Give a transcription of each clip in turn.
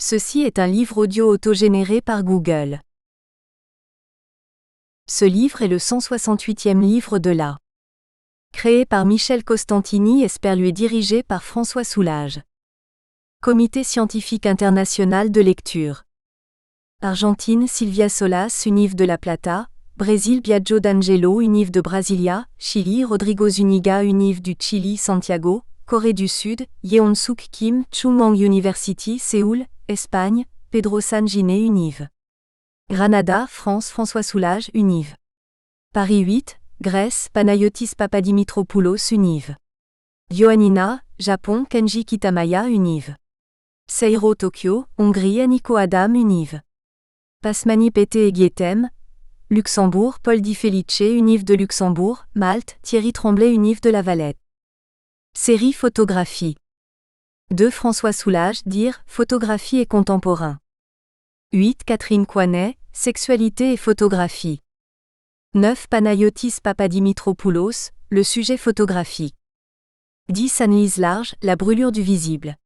Ceci est un livre audio autogénéré par Google. Ce livre est le 168e livre de la. Créé par Michel Costantini et Sperluet dirigé par François Soulages. Comité scientifique international de lecture. Argentine Silvia Solas Univ de la Plata, Brésil Biagio d'Angelo Univ de Brasilia, Chili Rodrigo Zuniga Univ du Chili Santiago, Corée du Sud, Yeon-suk Kim Chumong University Séoul, Espagne, Pedro San Giné Univ. Granada France François Soulages Univ. Paris 8, Grèce Panayotis Papadimitropoulos Univ. Ioannina, Japon Kenji Kitamaya Univ. Seiro Tokyo, Hongrie Aniko Adam Univ. Pasmani Pété Egietem, Luxembourg Paul Di Felice Univ de Luxembourg, Malte Thierry Tremblay Univ de La Valette. Série Photographie. 2 François Soulages Dire, Photographie et contemporain. 8 Catherine Coinet, Sexualité et photographie. 9 Panayotis Papadimitropoulos, Le sujet photographique. 10 Analyse large, La brûlure du visible.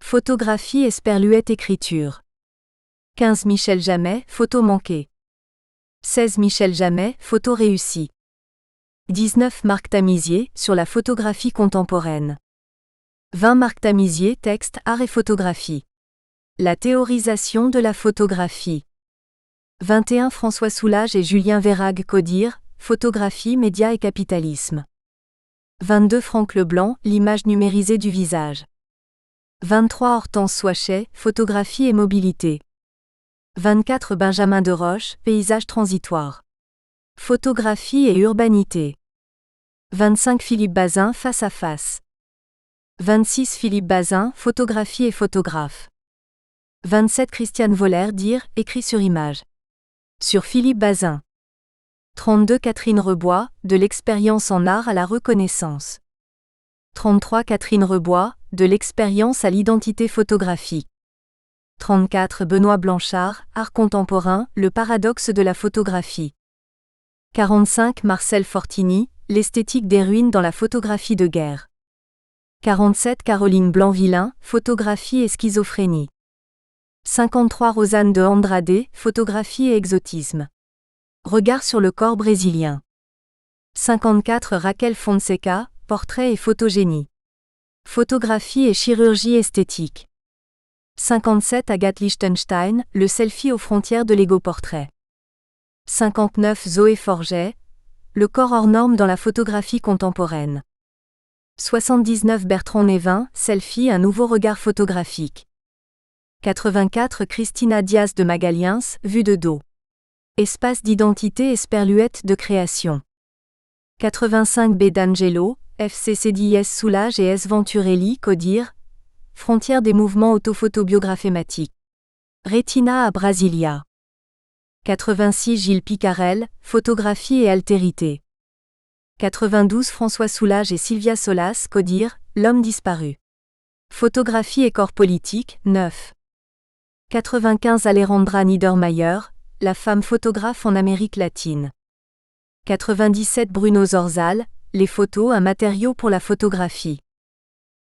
Photographie et sperluette écriture. 15 Michel Jamais, Photo manquée. 16 Michel Jamais, Photo réussie. 19 Marc Tamisier, Sur la photographie contemporaine. 20 Marc Tamisier, Texte, Art et photographie. La théorisation de la photographie. 21 François Soulages et Julien Verhaeghe Codir, Photographie, médias et capitalisme. 22 Franck Leblanc, L'image numérisée du visage. 23 Hortense Soichet, Photographie et mobilité. 24 Benjamin Deroche, Paysage transitoire. Photographie et urbanité. 25 Philippe Bazin, Face à face. 26 Philippe Bazin, Photographie et photographe. 27 Christiane Voller Dire, écrit sur image. Sur Philippe Bazin. 32 Catherine Rebois, De l'expérience en art à la reconnaissance. 33 Catherine Rebois, De l'expérience à l'identité photographique. 34 Benoît Blanchard, Art contemporain, le paradoxe de la photographie. 45 Marcel Fortini, L'esthétique des ruines dans la photographie de guerre. 47 Caroline Blanc-Villain, Photographie et schizophrénie. 53 Rosanne de Andrade, Photographie et exotisme. Regard sur le corps brésilien. 54 Raquel Fonseca, Portrait et photogénie. Photographie et chirurgie esthétique. 57 Agathe Lichtenstein, Le selfie aux frontières de l'égo-portrait. 59 Zoé Forget, Le corps hors norme dans la photographie contemporaine. 79 Bertrand Névin, Selfie, un nouveau regard photographique. 84 Christina Diaz de Magaliens, Vue de dos. Espace d'identité et sperluette de création. 85 B d'Angelo, FCCDIS Soulages et S Venturelli Codir, Frontières des mouvements autophotobiographématiques. Retina à Brasilia. 86 Gilles Picarel, Photographie et altérité. 92 François Soulages et Silvia Solas Codir, L'homme disparu. Photographie et corps politique, 9. 95 Alejandra Niedermayer, La femme photographe en Amérique latine. 97 Bruno Zorzal, Les photos, un matériau pour la photographie.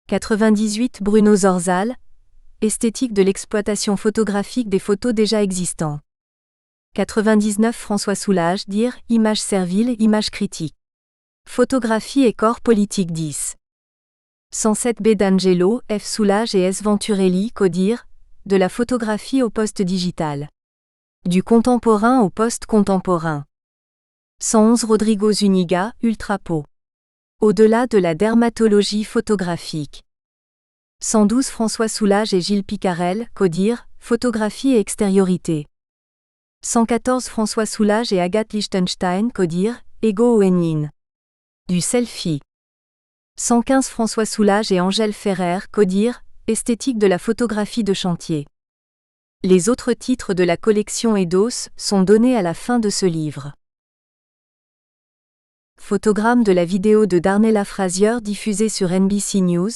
98 Bruno Zorzal, Esthétique de l'exploitation photographique des photos déjà existantes. 99 François Soulages Dire, Image servile, image critique. Photographie et corps politique 10. 107 B d'Angelo, F Soulages et S Venturelli Codir, De la photographie au post-digital. Du contemporain au post-contemporain. 111 Rodrigo Zuniga, Ultrapo. Au-delà de la dermatologie photographique. 112 François Soulages et Gilles Picarel, Codir, Photographie et extériorité. 114 François Soulages et Agathe Lichtenstein, Codir, Ego au Enin. Du selfie. 115 François Soulages et Angèle Ferrer, Codir, Esthétique de la photographie de chantier. Les autres titres de la collection Eidos sont donnés à la fin de ce livre. Photogramme de la vidéo de Darnella Frazier diffusée sur NBC News.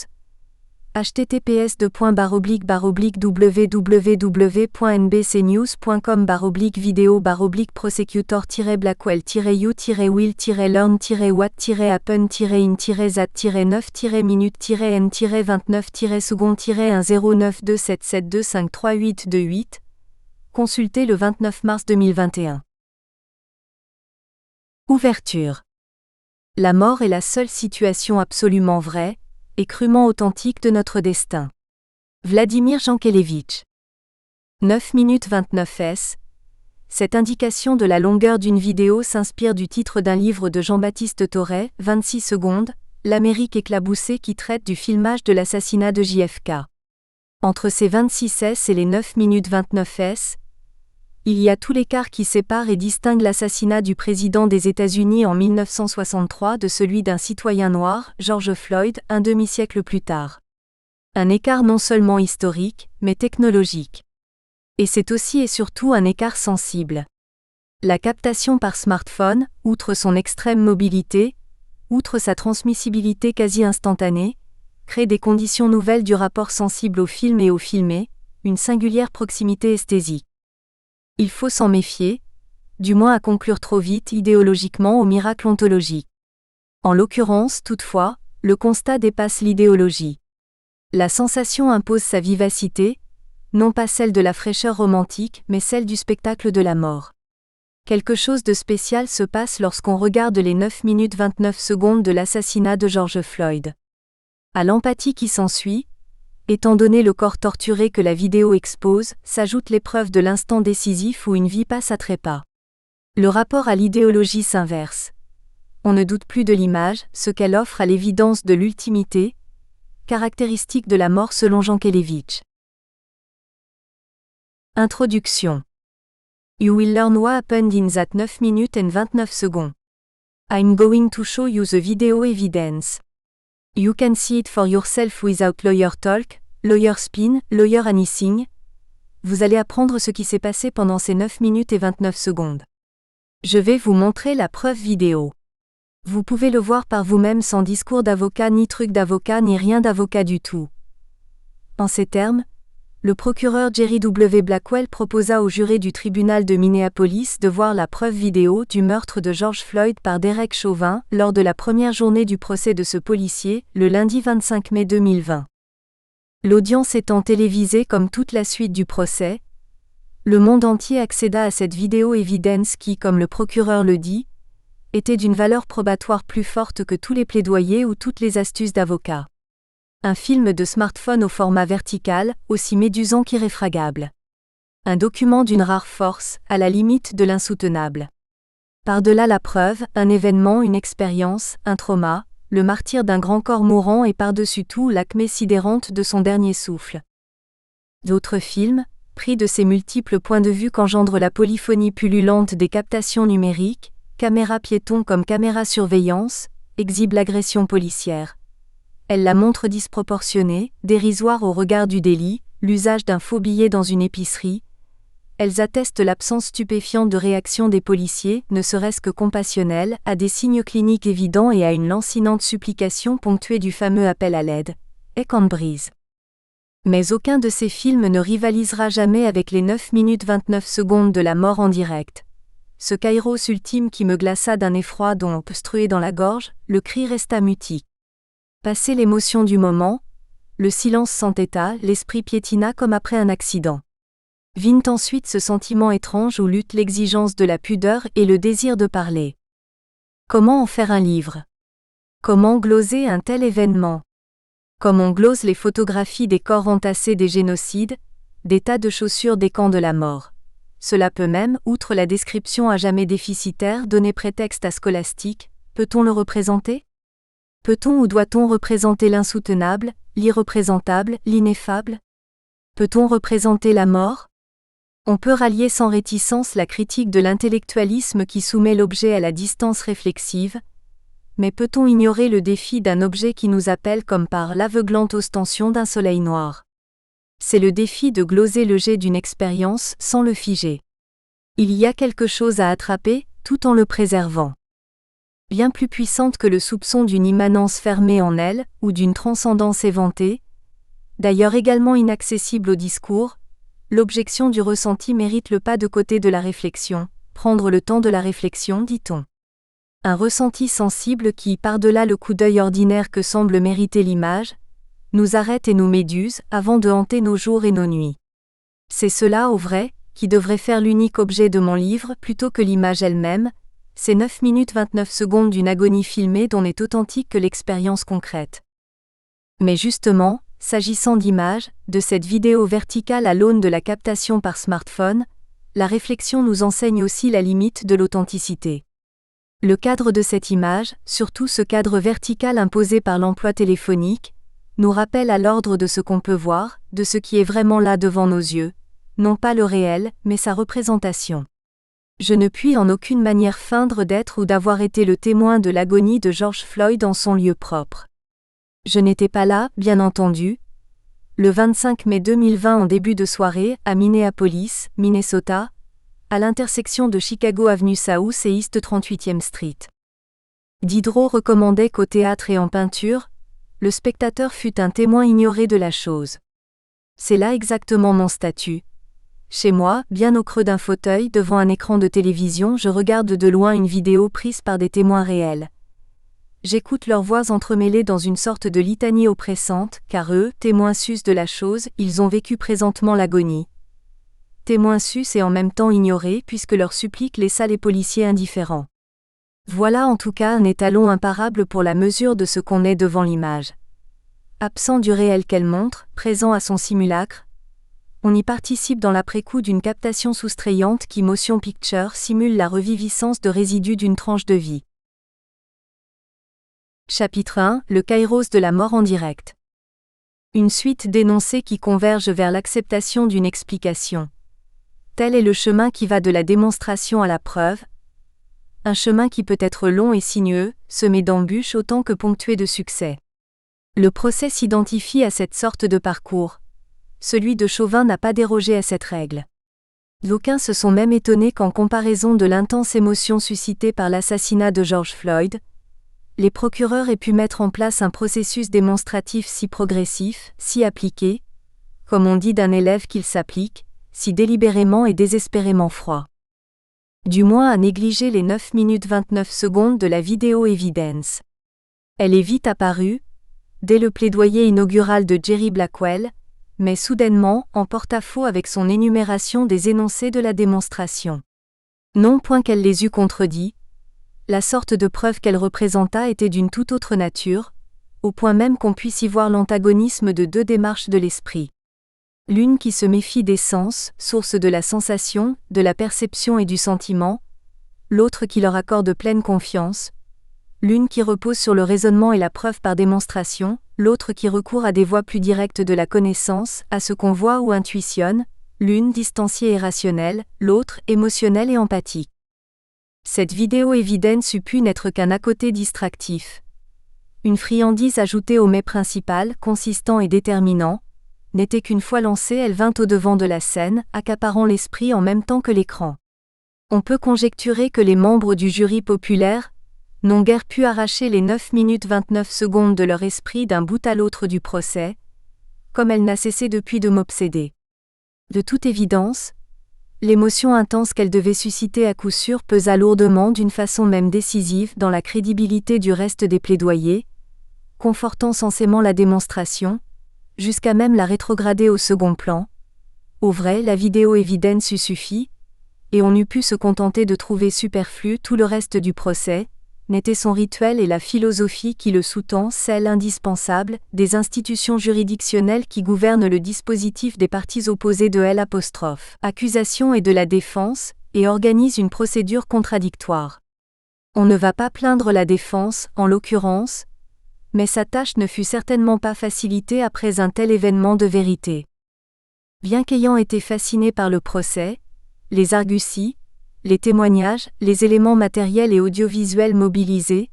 https://www.nbcnews.com/blackwell-yu-1092772538228. Consulté le 29 mars 2021. Ouverture. La mort est la seule situation absolument vraie et crûment authentique de notre destin. Vladimir Jankélévitch. 9 minutes 29 s. Cette indication de la longueur d'une vidéo s'inspire du titre d'un livre de Jean-Baptiste Thoret, 26 secondes, L'Amérique éclaboussée, qui traite du filmage de l'assassinat de JFK. Entre ces 26 s et les 9 minutes 29 s, il y a tout l'écart qui sépare et distingue l'assassinat du président des États-Unis en 1963 de celui d'un citoyen noir, George Floyd, un demi-siècle plus tard. Un écart non seulement historique, mais technologique. Et c'est aussi et surtout un écart sensible. La captation par smartphone, outre son extrême mobilité, outre sa transmissibilité quasi instantanée, crée des conditions nouvelles du rapport sensible au film et au filmé, une singulière proximité esthésique. Il faut s'en méfier, du moins à conclure trop vite idéologiquement au miracle ontologique. En l'occurrence, toutefois, le constat dépasse l'idéologie. La sensation impose sa vivacité, non pas celle de la fraîcheur romantique, mais celle du spectacle de la mort. Quelque chose de spécial se passe lorsqu'on regarde les 9 minutes 29 secondes de l'assassinat de George Floyd. À l'empathie qui s'ensuit, étant donné le corps torturé que la vidéo expose, s'ajoute l'épreuve de l'instant décisif où une vie passe à trépas. Le rapport à l'idéologie s'inverse. On ne doute plus de l'image, ce qu'elle offre à l'évidence de l'ultimité, caractéristique de la mort selon Jankélévitch. Introduction. You will learn what happened in that 9 minutes and 29 seconds. I'm going to show you the video evidence. You can see it for yourself without lawyer talk, lawyer spin, lawyer anything. Vous allez apprendre ce qui s'est passé pendant ces 9 minutes et 29 secondes. Je vais vous montrer la preuve vidéo. Vous pouvez le voir par vous-même sans discours d'avocat ni truc d'avocat ni rien d'avocat du tout. En ces termes, le procureur Jerry W. Blackwell proposa au juré du tribunal de Minneapolis de voir la preuve vidéo du meurtre de George Floyd par Derek Chauvin lors de la première journée du procès de ce policier, le lundi 25 mai 2020. L'audience étant télévisée comme toute la suite du procès, le monde entier accéda à cette vidéo evidence qui, comme le procureur le dit, était d'une valeur probatoire plus forte que tous les plaidoyers ou toutes les astuces d'avocat. Un film de smartphone au format vertical, aussi médusant qu'irréfragable. Un document d'une rare force, à la limite de l'insoutenable. Par-delà la preuve, un événement, une expérience, un trauma, le martyre d'un grand corps mourant et par-dessus tout l'acmé sidérante de son dernier souffle. D'autres films, pris de ces multiples points de vue qu'engendre la polyphonie pullulante des captations numériques, caméra piéton comme caméra surveillance, exhibent l'agression policière. Elle la montre disproportionnée, dérisoire au regard du délit, l'usage d'un faux billet dans une épicerie. Elles attestent l'absence stupéfiante de réaction des policiers, ne serait-ce que compassionnelle, à des signes cliniques évidents et à une lancinante supplication ponctuée du fameux appel à l'aide. Et can't breathe. Mais aucun de ces films ne rivalisera jamais avec les 9 minutes 29 secondes de la mort en direct. Ce kairos ultime qui me glaça d'un effroi dont, obstrué dans la gorge, le cri resta mutique. Passé l'émotion du moment, le silence s'entêta, l'esprit piétina comme après un accident. Vint ensuite ce sentiment étrange où luttent l'exigence de la pudeur et le désir de parler. Comment en faire un livre? Comment gloser un tel événement? Comme on glose les photographies des corps entassés des génocides, des tas de chaussures des camps de la mort. Cela peut même, outre la description à jamais déficitaire, donner prétexte à scolastique. Peut-on le représenter? Peut-on ou doit-on représenter l'insoutenable, l'irreprésentable, l'ineffable? Peut-on représenter la mort? On peut rallier sans réticence la critique de l'intellectualisme qui soumet l'objet à la distance réflexive, mais peut-on ignorer le défi d'un objet qui nous appelle comme par l'aveuglante ostension d'un soleil noir? C'est le défi de gloser le jet d'une expérience sans le figer. Il y a quelque chose à attraper, tout en le préservant. Bien plus puissante que le soupçon d'une immanence fermée en elle, ou d'une transcendance éventée, d'ailleurs également inaccessible au discours, l'objection du ressenti mérite le pas de côté de la réflexion, prendre le temps de la réflexion, dit-on. Un ressenti sensible qui, par-delà le coup d'œil ordinaire que semble mériter l'image, nous arrête et nous méduse avant de hanter nos jours et nos nuits. C'est cela, au vrai, qui devrait faire l'unique objet de mon livre plutôt que l'image elle-même, ces 9 minutes 29 secondes d'une agonie filmée dont n'est authentique que l'expérience concrète. Mais justement, s'agissant d'images, de cette vidéo verticale à l'aune de la captation par smartphone, la réflexion nous enseigne aussi la limite de l'authenticité. Le cadre de cette image, surtout ce cadre vertical imposé par l'emploi téléphonique, nous rappelle à l'ordre de ce qu'on peut voir, de ce qui est vraiment là devant nos yeux, non pas le réel, mais sa représentation. Je ne puis en aucune manière feindre d'être ou d'avoir été le témoin de l'agonie de George Floyd en son lieu propre. Je n'étais pas là, bien entendu. Le 25 mai 2020 en début de soirée, à Minneapolis, Minnesota, à l'intersection de Chicago Avenue South et East 38e Street. Diderot recommandait qu'au théâtre et en peinture, le spectateur fût un témoin ignoré de la chose. C'est là exactement mon statut. Chez moi, bien au creux d'un fauteuil devant un écran de télévision, je regarde de loin une vidéo prise par des témoins réels. J'écoute leurs voix entremêlées dans une sorte de litanie oppressante, car eux, témoins sus de la chose, ils ont vécu présentement l'agonie. Témoins sus et en même temps ignorés puisque leur supplique laissa les policiers indifférents. Voilà en tout cas un étalon imparable pour la mesure de ce qu'on est devant l'image. Absent du réel qu'elle montre, présent à son simulacre, on y participe dans l'après-coup d'une captation soustrayante qui motion picture simule la reviviscence de résidus d'une tranche de vie. Chapitre 1, le kairos de la mort en direct. Une suite d'énoncés qui convergent vers l'acceptation d'une explication. Tel est le chemin qui va de la démonstration à la preuve. Un chemin qui peut être long et sinueux, semé d'embûches autant que ponctué de succès. Le procès s'identifie à cette sorte de parcours. Celui de Chauvin n'a pas dérogé à cette règle. D'aucuns se sont même étonnés qu'en comparaison de l'intense émotion suscitée par l'assassinat de George Floyd, les procureurs aient pu mettre en place un processus démonstratif si progressif, si appliqué, comme on dit d'un élève qu'il s'applique, si délibérément et désespérément froid. Du moins à négliger les 9 minutes 29 secondes de la vidéo evidence. Elle est vite apparue, dès le plaidoyer inaugural de Jerry Blackwell, mais soudainement en porte-à-faux avec son énumération des énoncés de la démonstration. Non point qu'elle les eût contredits, la sorte de preuve qu'elle représenta était d'une toute autre nature, au point même qu'on puisse y voir l'antagonisme de deux démarches de l'esprit. L'une qui se méfie des sens, source de la sensation, de la perception et du sentiment, l'autre qui leur accorde pleine confiance, l'une qui repose sur le raisonnement et la preuve par démonstration, l'autre qui recourt à des voies plus directes de la connaissance, à ce qu'on voit ou intuitionne, l'une distanciée et rationnelle, l'autre émotionnelle et empathique. Cette vidéo evidence eût pu n'être qu'un à-côté distractif. Une friandise ajoutée au mets principal, consistant et déterminant, n'était qu'une fois lancée elle vint au-devant de la scène, accaparant l'esprit en même temps que l'écran. On peut conjecturer que les membres du jury populaire n'ont guère pu arracher les 9 minutes 29 secondes de leur esprit d'un bout à l'autre du procès, comme elle n'a cessé depuis de m'obséder. De toute évidence, l'émotion intense qu'elle devait susciter à coup sûr pesa lourdement d'une façon même décisive dans la crédibilité du reste des plaidoyers, confortant censément la démonstration, jusqu'à même la rétrograder au second plan. Au vrai, la vidéo evidence eût suffi, et on eût pu se contenter de trouver superflu tout le reste du procès, n'était son rituel et la philosophie qui le sous-tend celle indispensable des institutions juridictionnelles qui gouvernent le dispositif des parties opposées de l'accusation et de la défense, et organisent une procédure contradictoire. On ne va pas plaindre la défense, en l'occurrence, mais sa tâche ne fut certainement pas facilitée après un tel événement de vérité. Bien qu'ayant été fasciné par le procès, les arguties, les témoignages, les éléments matériels et audiovisuels mobilisés,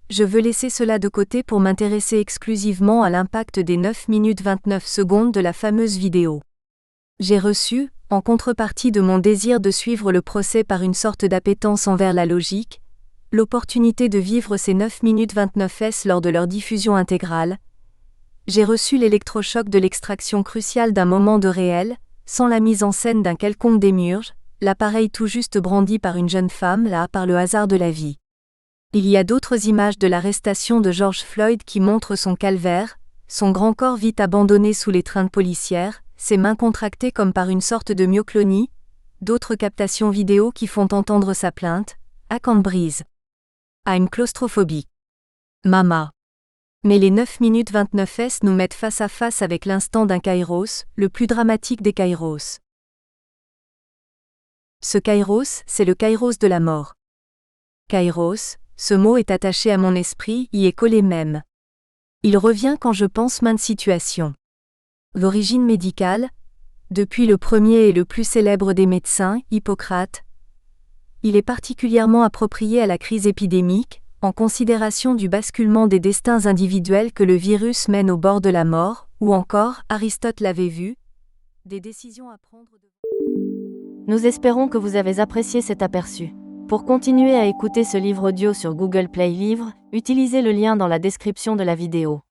je veux laisser cela de côté pour m'intéresser exclusivement à l'impact des 9 minutes 29 secondes de la fameuse vidéo. J'ai reçu, en contrepartie de mon désir de suivre le procès par une sorte d'appétence envers la logique, l'opportunité de vivre ces 9 minutes 29 lors de leur diffusion intégrale, J'ai reçu l'électrochoc de l'extraction cruciale d'un moment de réel, sans la mise en scène d'un quelconque démiurge, l'appareil tout juste brandi par une jeune femme là par le hasard de la vie. Il y a d'autres images de l'arrestation de George Floyd qui montrent son calvaire, son grand corps vite abandonné sous l'étreinte policière, ses mains contractées comme par une sorte de myoclonie, d'autres captations vidéo qui font entendre sa plainte, « I can't breathe. I'm claustrophobique. Mama. » Mais les 9 minutes 29 nous mettent face à face avec l'instant d'un kairos, le plus dramatique des kairos. Ce kairos, c'est le kairos de la mort. Kairos, ce mot est attaché à mon esprit, y est collé même. Il revient quand je pense maintes situations. L'origine médicale, depuis le premier et le plus célèbre des médecins, Hippocrate. Il est particulièrement approprié à la crise épidémique, en considération du basculement des destins individuels que le virus mène au bord de la mort, ou encore, Aristote l'avait vu, des décisions à prendre. Nous espérons que vous avez apprécié cet aperçu. Pour continuer à écouter ce livre audio sur Google Play Livres, utilisez le lien dans la description de la vidéo.